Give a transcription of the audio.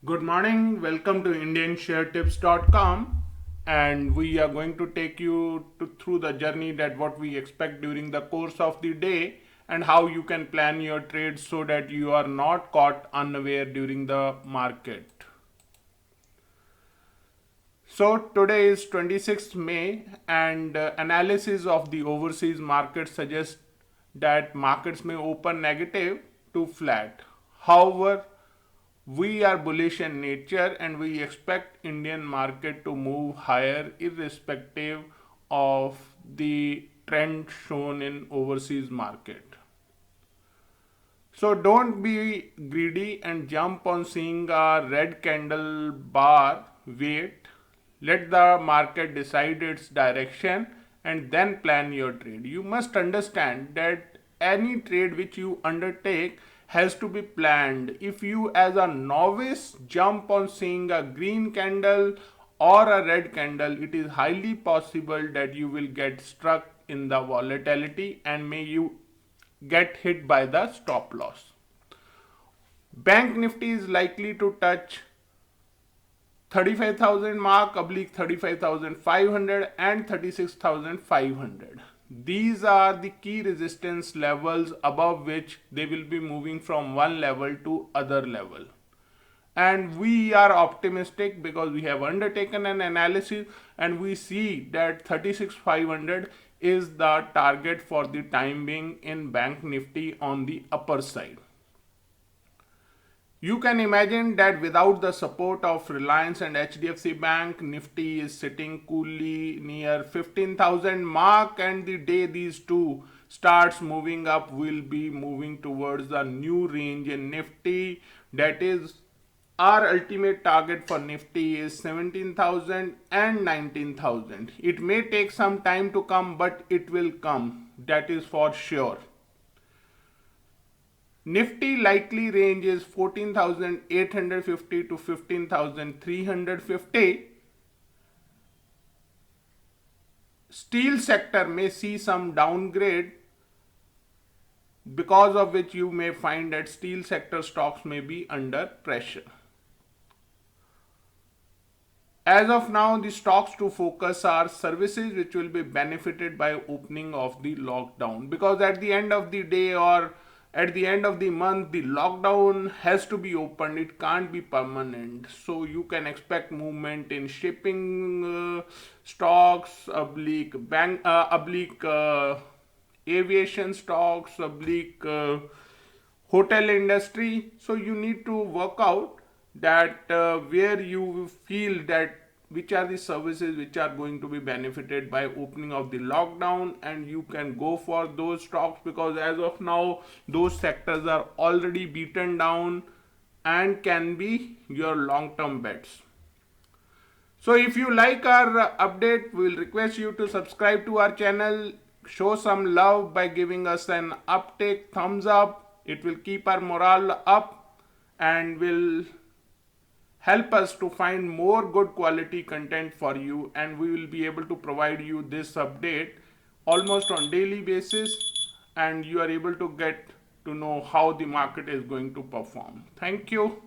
Good morning, welcome to IndianShareTips.com, and we are going to take you through the journey that what we expect during the course of the day and how you can plan your trades so that you are not caught unaware during the market. So today is 26th May and analysis of the overseas market suggests that markets may open negative to flat. However, we are bullish in nature and we expect Indian market to move higher irrespective of the trend shown in overseas market. So don't be greedy and jump on seeing a red candle bar. Wait, let the market decide its direction and then plan your trade. You must understand that any trade which you undertake has to be planned. If you as a novice jump on seeing a green candle or a red candle, it is highly possible that you will get struck in the volatility and may you get hit by the stop loss. Bank Nifty is likely to touch 35,000 mark oblique 35,500 and 36,500. These are the key resistance levels above which they will be moving from one level to other level. And we are optimistic because we have undertaken an analysis and we see that 36,500 is the target for the time being in Bank Nifty on the upper side. You can imagine that without the support of Reliance and HDFC Bank, Nifty is sitting coolly near 15,000 mark, and the day these two starts moving up, will be moving towards the new range in Nifty. That is, our ultimate target for Nifty is 17,000 and 19,000. It may take some time to come, but it will come. That is for sure. Nifty likely range is 14,850 to 15,350. Steel sector may see some downgrade, because of which you may find that steel sector stocks may be under pressure. As of now, the stocks to focus are services which will be benefited by opening of the lockdown, because at the end of the day or at the end of the month the lockdown has to be opened. It can't be permanent, so you can expect movement in shipping stocks, oblique bank oblique aviation stocks, oblique hotel industry. So you need to work out that where you feel that which are the services which are going to be benefited by opening of the lockdown, and you can go for those stocks, because as of now those sectors are already beaten down and can be your long-term bets. So if you like our update, we will request you to subscribe to our channel, show some love by giving us an uptake thumbs up. It will keep our morale up and will help us to find more good quality content for you, and we will be able to provide you this update almost on daily basis, and you are able to get to know how the market is going to perform. Thank you.